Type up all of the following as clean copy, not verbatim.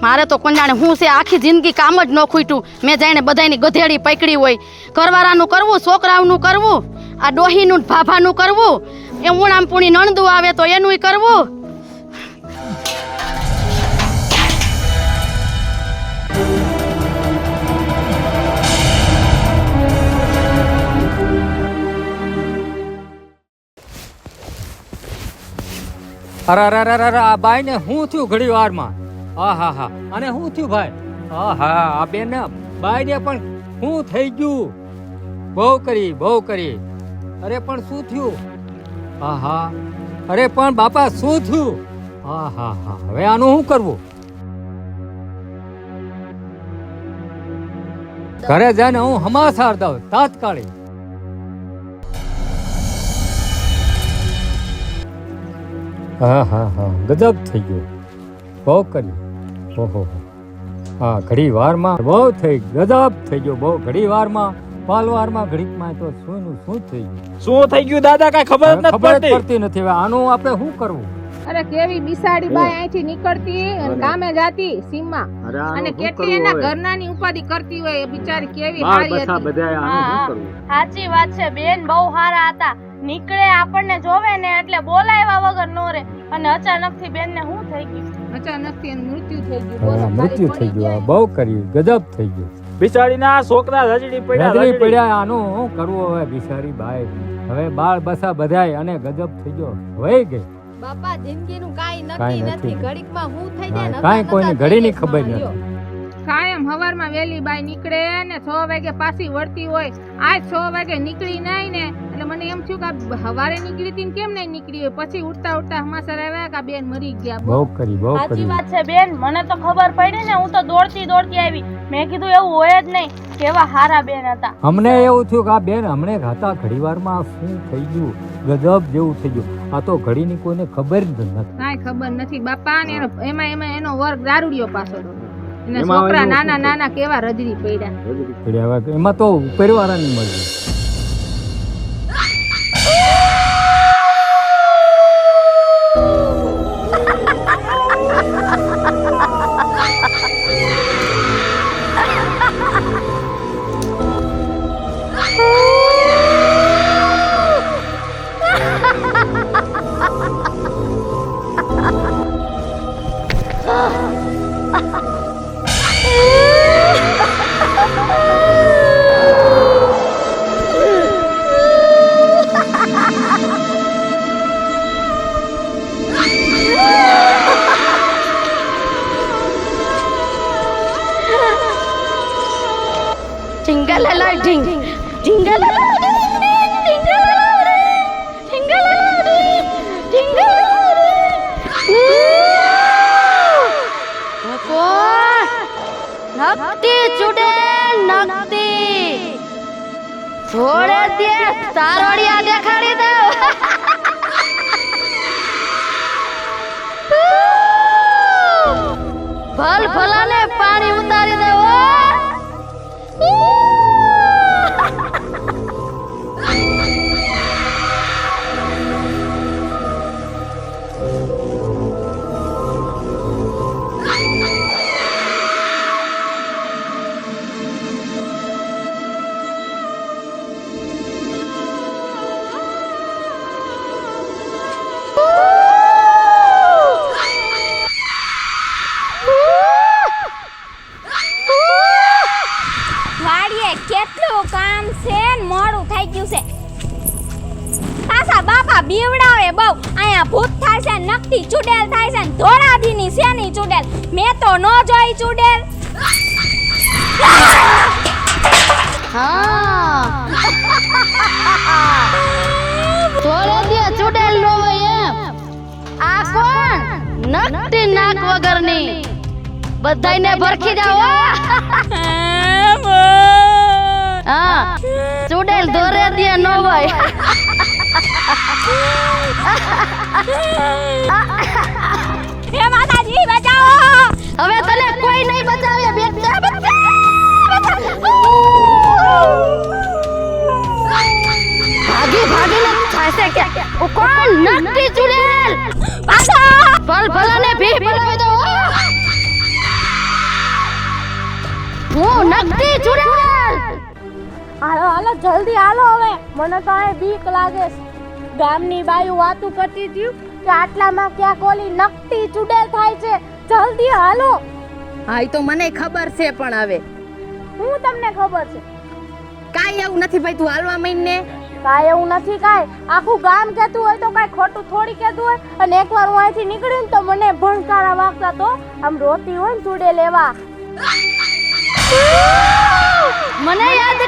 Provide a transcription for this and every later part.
મારે તો કોણ જાણે હું છે આખી જિંદગી કામ જ ન ખૂટ્યું મેં જાણે બધાની ગધેડી પકડી હોય ઘરવાળાનું કરવું છોકરાઓનું કરવું આ ડોહીનું ભાભાનું કરવું એ ઉણામ પૂણી નણદું આવે તો એનુંય કરવું અરે આ બાઈ ને હું થયું ઘડી વારમાં હા અને હું થયું ભાઈ આ બેન બાઈ ને પણ શું થઈ ગયું બહુ કરી અરે પણ શું થયું અરે પણ બાપા શું થયું હવે આનું શું કરવું ઘરે જઈને હું હમાસાર દઉં તાત્કાલિક ગજબ થઈ ગયું બહુ કર્યું ઓહો ઘડી વારમાં બહુ થઈ ગજબ થઈ ગયો બહુ ઘડી વારમાં પાલવારમાં ઘડીકમાં તો શું થઈ ગયું શું થઈ ગયું દાદા કઈ ખબર જ પડતી નથી હવે આનું આપણે શું કરવું અરે કેવી બિસાડી બાઈ અહીંથી નીકળતી અને કામે જાતી સીમમાં અને કેટલી એના ઘરનાની ઉપાધિ કરતી હોય બિચારી કેવી હારી હતી સાચી વાત છે બેન બહુ હારા હતા નીકળે આપણને જોવે ને એટલે બોલાવ્યા વગર નો રે અને અચાનક થી બેન ને શું થઈ ગયું અચાનક થી મૃત્યુ થઈ ગયું બહુ કર્યું ગજબ થઈ ગયું બિચારી ના છોકરા રજડી પડ્યા આનું શું કરવું હવે બિચારી બાઈ હવે બાળ બસા બધાય અને ગજબ થઈ ગયો વહી ગઈ બાપા જિંદગીનું કાઈ નક્કી નથી ઘડીકમાં હું થઈ જાય ને કાઈ કોઈને ઘડીની ખબર નથી કાયમ હવારમાં વેલી બાઈ નીકળે ને 6 વાગે પાછી વળતી હોય આજ 6 વાગે નીકળી નહીં ને એટલે મને એમ થયું કે હવારે નીકળી હતી કેમ નહીં નીકળી હોય પછી ઉઠતા હમાસર આવ્યા કે બેન મરી ગયા બહુ કરી સાચી વાત છે બેન મને તો ખબર પડી ને હું તો દોડતી આવી મેં કીધું એવું હોય જ નહીં કેવા હારા બેન હતા અમને એવું થયું કે આ બેન હમણે હતા ઘડીવારમાં શું થઈ ગયું ગજબ જેવું થઈ ગયું આ તો ઘડીની કોઈને ખબર જ નથી કાઈ ખબર નથી બાપા ને એમાં એનો વર્ગ દારૂડિયો પાછો અને છોકરા નાના કેવા રજડી પડ્યા એમાં તો પરિવારની મરજી થોડે દે તારોડિયા દેખાડી દો ભલ ભલાને પાણી ઉતારી દો કેટલું કામ છે મોડું થઈ ગયું છે પાછા બાપા બીવડાવે બહુ અહીંયા ભૂત થાય છે નકટી ચુડેલ થાય છે ધોળાદીની શેની ચુડેલ મેં તો નો જોઈ ચુડેલ ધોળાદી ચુડેલ નો હોય એમ આ કોણ નકટી નાક વગરની બધાયને ભરખી જાઓ હોય. હે માતાજી બચાવો. હવે તને કોઈ નહીં બચાવે બેટા. ભાગીને થાશે કે ઓ કોણ નકટી ચુડેલ. ભલ ભલાને ભી ભલાવી દો. હું નકટી ચુડેલ. હાલો હાલો જલ્દી હાલો હવે મને તો અહીં બીક લાગે છે. ગામની બાયું વાતું કરતી હતી કે આટલામાં ક્યાંક ઓલી નકટી ચુડેલ થાય છે. જલ્દી હાલો. હા ઈ તો મને ખબર છે પણ હવે હું તમને ખબર છે કાઈ એવું નથી ભાઈ તું હાલવા માંડને. કાંઈ એવું નથી કાંઈ. આખું ગામ કહેતું હોય તો કાંઈ ખોટું થોડી કહેતું હોય. અને એકવાર હું અહીંથી નીકળી ને તો મને ભણકારા વાગતા તો આમ રોતી હોય ને ચુડેલ એવા. મને યાદ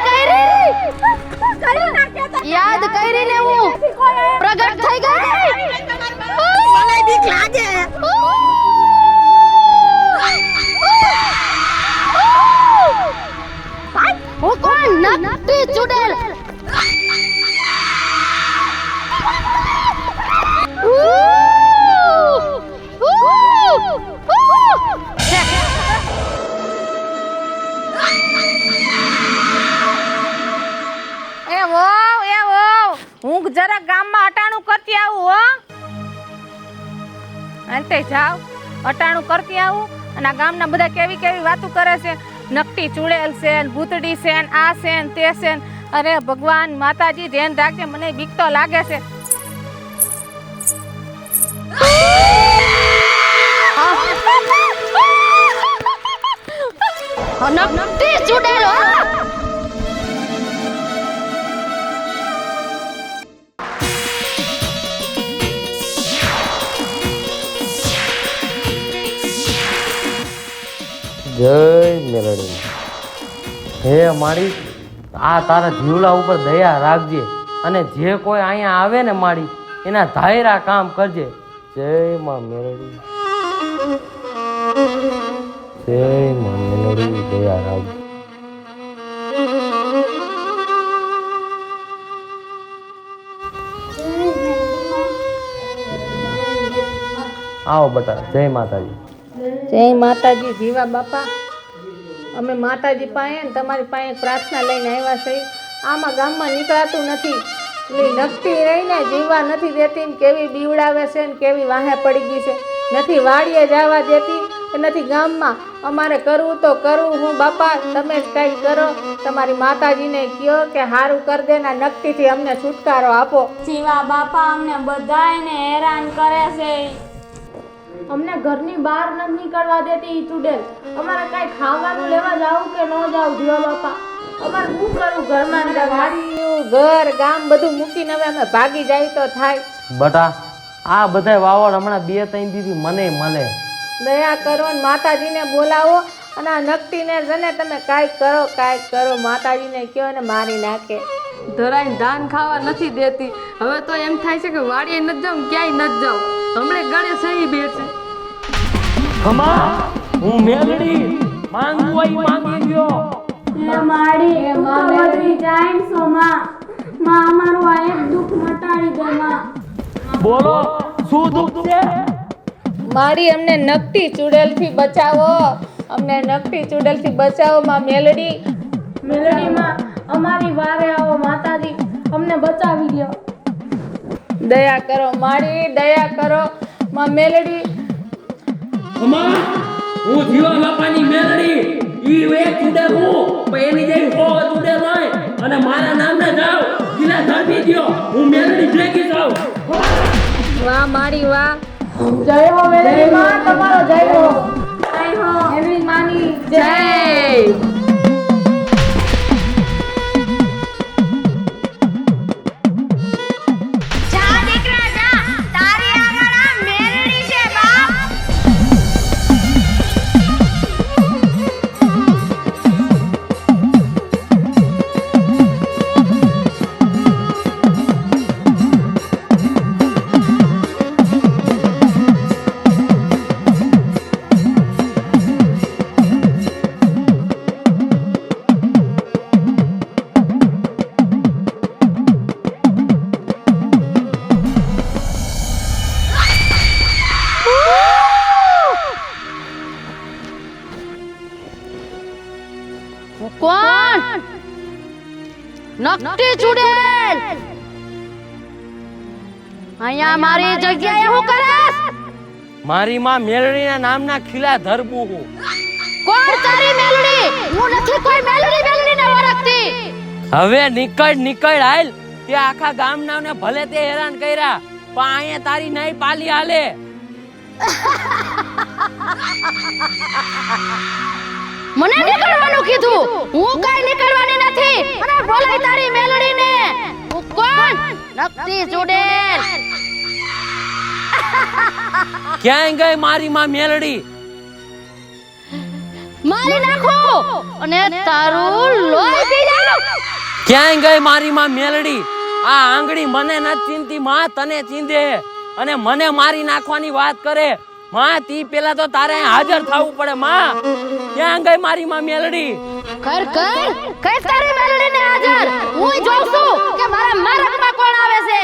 કરી ને હું પ્રગટ થઈ ગઈ. મને બીક લાગે. હું કોણ નકટી ચુડેલ. હું જરા ગામમાં અટાણું કરતી આવું હો. હાલતે જાવ અટાણું કરતી આવું. અને આ ગામના બધા કેવી કેવી વાતો કરે છે. નકટી ચુડેલ છે ને ભૂતડી છે ને આ છે ને તે છે ને. અરે ભગવાન માતાજી ધ્યાન રાખજે મને બીક તો લાગે છે. નકટી ચુડેલ. જય મેલડી. હે માડી આ તારા જીવડા ઉપર દયા રાખજે અને જે કોઈ અહીંયા આવે ને માડી એના ધાયરા કામ કરજે. જય માં મેલડી. જય માં મેલડી દયા રાખજે. આવો બટા. જય માતાજી. જય માતાજી જીવા બાપા. અમે માતાજી પાસે ને તમારી પાસે પ્રાર્થના લઈને આવ્યા છે. આમાં ગામમાં નીકળાતું નથી. પેલી નકટી રહીને જીવવા નથી દેતી ને કેવી બીવડાવે છે ને કેવી વાહે પડી ગઈ છે. નથી વાડીએ જવા દેતી કે નથી ગામમાં. અમારે કરવું તો કરવું હું બાપા. તમે જ કંઈ કરો. તમારી માતાજીને કહો કે સારું કરી દે ને નકટીથી અમને છુટકારો આપો. જીવા બાપા અમને બધાયને હેરાન કરે છે. અમને ઘરની બહાર નથી નીકળવા દેતી ઈ ચુડેલ. અમારે કાંઈ ખાવાનું લેવા જાવું કે ન જાવું જીવા બાપા. અમારે શું કરવું ઘરમાં ને વાડીયું ઘર ગામ બધું મૂકીને હવે અમે ભાગી જાય તો થાય. બટા આ બધા વાવડ હમણાં 2-3 દીધી મને મળે. દયા કરો ને માતાજીને બોલાવો. અને આ નકટીને છે ને તમે કાંઈક કરો. માતાજીને કહો ને મારી નાખે. ધરાઈને ધાન ખાવા નથી દેતી. હવે તો એમ થાય છે કે વાડીએ નથી જાઉં ક્યાંય નથી જાઉં. હમણે ગળે સહી બેસે. ખમા હું મેલડી માંગુ હોય માંગી ગયો. હે માડી મારી જાઈન સો માં અમારું આ એક દુઃખ મટાડી દે માં. બોલો શું દુઃખ છે? મારી અમને નકટી ચુડેલથી બચાવો. અમને નકટી ચુડેલથી બચાવો માં મેલડી. મેલડી માં અમારી વારે આવો માતાજી અમને બચાવી દો. દયા કરો મારી દયા કરો માં મેલડી. ખમા હું જીવા બાપાની મેલડી. ઈ એક ચુડેલ હું પણ એની જેવી હો ચુડેલ હોય અને મારા નામને જાવ ગિલા ધરતી દ્યો. હું મેલડી ભેગી જાવ. વાહ મારી વાહ. જય હો મેલડી માં તમારો જય હો. જય હો મેલડી માની જય. કોણ? નકટી ચુડેલ અહીંયા મારી જગ્યાએ હું કરસ? મારી માં મેલડીના નામના ખીલા ધરબુ હું. કોણ તારી મેલડી? હું નથી કોઈ મેલડીને ઓળખતી. હવે નીકળ હાલ. તે આખા ગામનાને ભલે તે હેરાન કર્યા, પણ અહીંયા તારી નહીં પાલી હાલે. મને નીકળવાનું કીધું. હું કઈ નીકળવાની નથી. અને બોલાય તારી મેલડીને. હું કોણ? નકટી ચુડેલ. ક્યાંય ગઈ મારી માં મેલડી? મારી નાખો અને તારું લોહી પી જાઉં. ક્યાંય ગઈ મારી માં મેલડી? આ આંગળી મને નથી ચીંધી, માં તને ચીંધે અને મને મારી નાખવાની વાત કરે. માં તી પેલા તો તારે અહીં હાજર થવું પડે. માં ક્યાં ગઈ મારી માં મેલડી? કર તારી મેલડીને હાજર. હું જોઉં છું કે મારા માર્ગમાં કોણ આવે છે.